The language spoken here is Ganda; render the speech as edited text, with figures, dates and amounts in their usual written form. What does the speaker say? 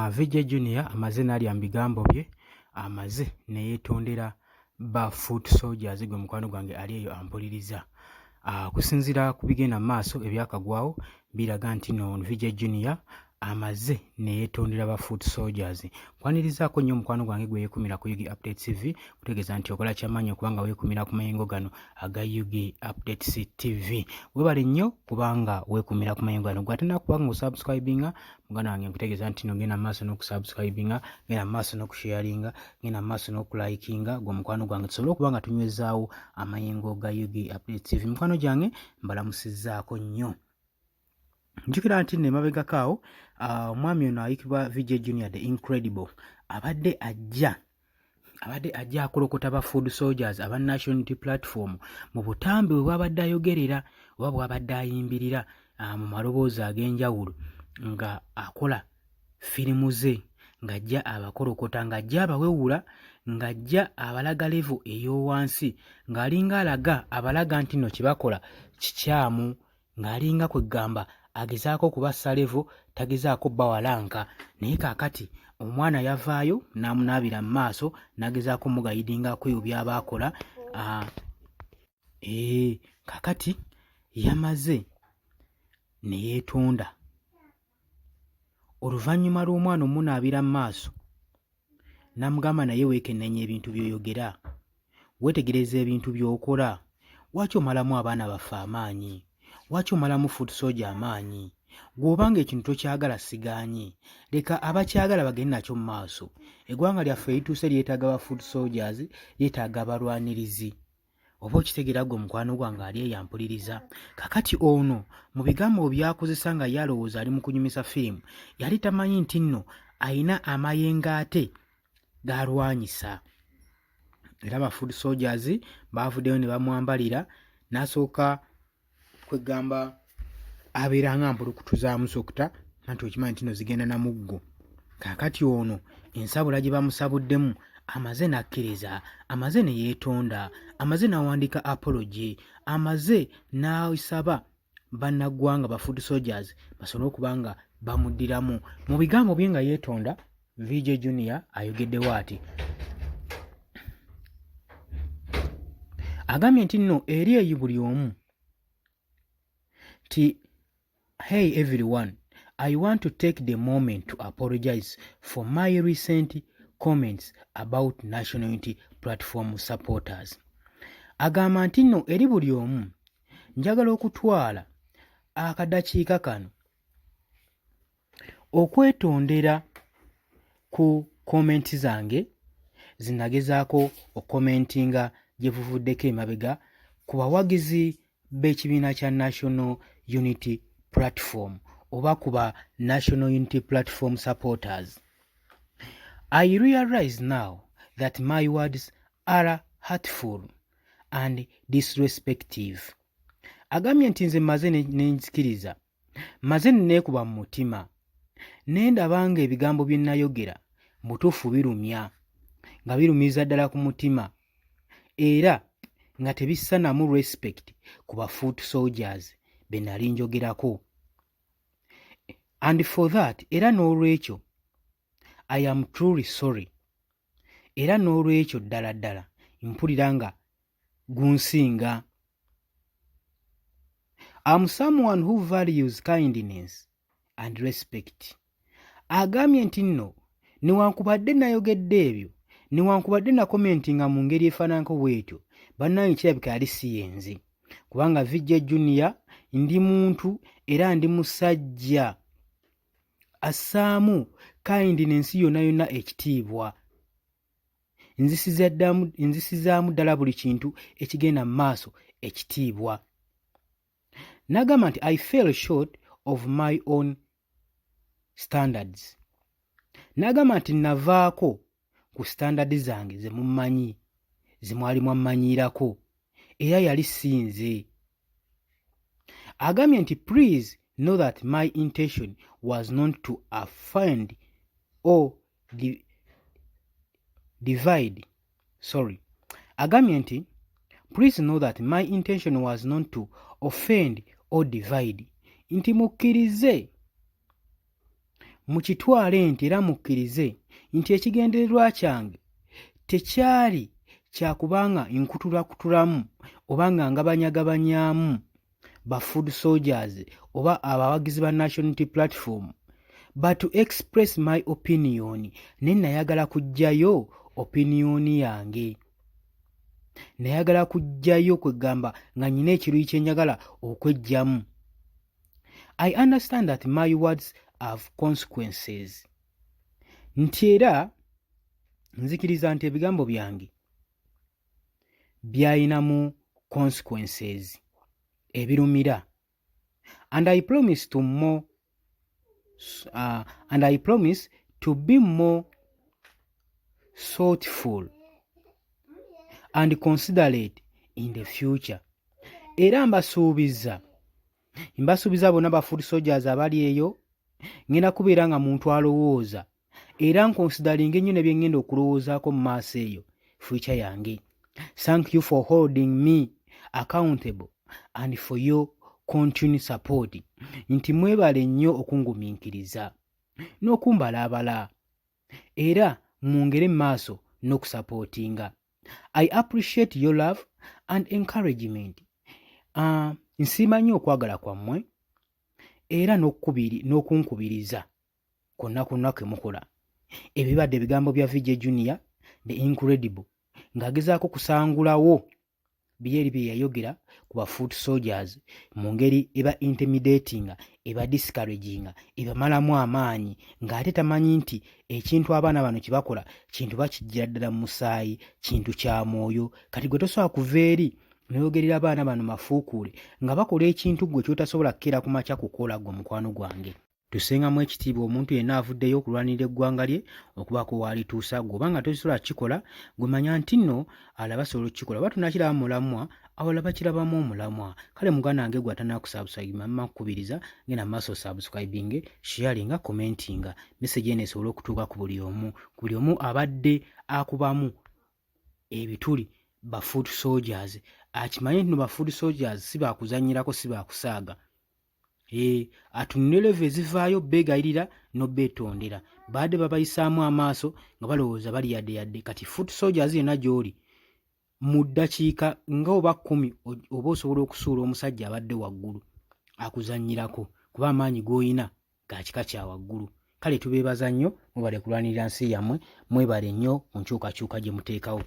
VJ Junior amaze n'alya mu bigambo bye, amaze ne yeetondera ba Foot Soldiers gwe mukwano gwange ali eyo ampuliriza. Kusinziira ku bigenda mu maaso ebyakagwawo biraga nti no VJ Junior amaze ne yeetondera ba Foot Soldiers. Nkwanirizaako nnyo omukwano gwange gwe yeekumira ku Yugi Updates TV kutegeeza nti okola kyamaanyi okubanga weekumira ku mayengo gano aga Yugi Updates TV. Webale nnyo kubanga weekumira ku mayengo gano. Gwate nakubanga osubscribinga mugana wange nkutegeeza nti no genda maaso n'okusubscribinga, genda maaso n'okusharinga, genda maaso n'okulikinga gwe mukwano gwange tusobole okubanga tunywezaawo amayengo ga Yugi Updates TV. Mukwano gyange mbalamusizzaako nnyo. Njukira nti ne mabegakaawo omwami ono ayitibwa VJ Junior the Incredible abadde ajja akolokota ba Food Soldiers aba National Unity Platform mu butambi bwe bwabadde ayogerera oba bwabadde ayimbirira mu maloboozi ag'enjawulo nga akola firimu ze ng'ajja abakolokota ng'ajja abawewula ng'ajja abalaga level ey'owansi ng'alinga alaga abalaga nti nno kye bakola kikyamu ng'alinga kwegamba agezaako kubassa level tagezaako bawalanka naye kaakati omwana yavaayo n'amunaabira mu maaso n'agezaako mugayidingako ebyo by'aba akola. Kaakati yamaze ne yeetonda. Oluvannyuma lw'omwana omunaabira mu maaso n'amugamba naye weekennenya ebintu by'oyogera, weetegereza ebintu by'okola, lwaki omalamu abaana baffe amaanyi? Lwaki omalamu Foot Soldier amaanyi? Gw'obanga ekintu tokyagala sigaanye, leka abakyagala bagende nakyo mu maaso. Eggwanga lyaffe lituuse lyetaaga ba Foot Soldiers, lyetaaga abalwanirizi. Oba okitegeera gwe mukwano gwange ali eyo ampuliriza. Kakati ono mu bigambo byakozesa nga yalowooza ali mu kunyumisa firimu yali tamanyi nti nno ayina amayengo ate g'alwanyisa. Era ba Foot Soldiers baavuddeyo ne bamwambalira n'asooka kwegamba abeera nga mpulukutuza sokota anti okimanyi nti no zigenda na muggo. Kaakati ono ensabula gye bamusabuddemu amaze n'akkiriza, amaze ne yeetonda, amaze n'awandiika apology, amaze n'asaba bannaggwanga ba Foot Soldiers basobole okuba nga bamuddiramu. Mu bigambo bye nga yeetonda, VJ Junior ayogeddewo ati agambye nti nno eri eyo buli omu ti hey everyone, I want to take the moment to apologize for my recent comments about National Unity Platform supporters. Agamba nti nno eri buli omu njagala okutwala akadakiika kano okwetondera ku komenti zange zinagezaako okomentinga gye buvuddeko emabega ku bawagizi b'ekibiina kya National Unity Platform oba kuba National Unity Platform supporters. I realize now that my words are hurtful and disrespectful. Agambye nti nze maze nenzikiriza, maze neekuba mu mutima, nendaba nga ebigambo bye nayogera mutuufu birumya, nga birumiza ddala ku mutima, era nga tebissanamu respect ku ba Foot Soldiers be nali njogerako. And for that, era n'olwekyo, I am truly sorry. Era n'olwekyo ddala ddala mpulira nga gunsinga. I'm someone who values kindness and respect. Agambye nti nno newankubadde nayogedde ebyo, newankubadde nakomentinga mu ngeri efaananako bw'etyo, bannange kirabika yali si yenze. Kubanga VJ Junior ndi muntu era ndi musajja assaamu kindness yonna yonna ekitiibwa. Nzisizaamu ddala buli kintu ekigenda mu maaso ekitiibwa. N'agamba nti I fell short of my own standards. N'agamba nti navaako ku standard zange ze mummanyi, ze mwali mwammanyiirako, era yali sinze. Agambye nti please know that my intention was not to offend or divide. Agambye nti please know that my intention was not to offend or divide. Nti mukkirize mukitwale nti era mukkirize nti ekigendererwa kyange tekyali kyakubanga nkutulakutulamu oba nga ngabanyagabanyaamu ba food soldiers oba abawagizi ba National Unity Platform, but to express my opinion. Ne nayagala kuggyayo opinion yange, nayagala kuggyayo kwegamba nga nyina ekiruyi kye njagala okweggyamu. I understand that my words have consequences. Nti era nzikiriza nti ebigambo byange byayinamu consequences, ebirumira. And I promise to be more thoughtful and considerate in the future. Era mbasuubiza bonna ba food soldiers abali eyo, ngenda kubeera nga muntu alowooza era nconsidering ennyo ne bye ngenda okulowoozaako mu maaso eyo future yange. Thank you for holding me accountable and for your continued support. Nti mwebale nnyo okungumiikiriza n'okumbalaabala era mwongere maaso n'okusapootinga. I appreciate your love and encouragement. Nsiima nnyo okwagala kwammwe era n'okunkubiriza kwonna kwe mukola. Ebibadde ebigambo bya VJ Junior the Incredible ng'agezaako kusangulawo bye bye yayogera ku ba food soldiers mu ngeri eba intimidating, eba discouraging, ebamalamu amaanyi, ng'ate tamanyi nti ekintu abaana bano kye bakola kintu bakijjira ddala mu musaayi, kintu kya mwoyo. Kati gwe tosobola kuva eri n'oyogerera abaana bano mafuukuule nga bakola ekintu gwe ky'otasobola kkeera ku makya kukola gwe mukwano gwange. Tusengamu ekitiibwa omuntu yenna avuddeyo okulwanirira eggwanga lye okubaako waalituusa. Gwoba nga tosobola kikola, gwe manya nti nno alaba asobola okukikola. Oba tunnakiraba mulamwa, awala bakirabamu omulamwa. Kale muganda wange gwe atannaakusubscribe mama kkubiriza genda mu maaso subscribing, sharinga, commentinga. Message eno esobole okutuuka ku buli omu abadde akubamu ebituli ba food soldiers. Akimanye nti no ba food soldiers si baakuzannyirako, si baakusaaga. Atunule leve ezivaayo beegayirira n'obeetondera. Baadde babayisaamu amaaso nga balowooza bali yadde. Kati food soldiers yenna gy'oli mu ddakiika nga oba 10 oba osobola okusuula omusajja abadde waggulu akuzannyirako, kuba amaanyi g'oyina ga kika kya waggulu. Kale tubeebaza nnyo, mwebale kulwanirira nsi yammwe, mwebale nnyo mu nkyukakyuka gye muteekawo.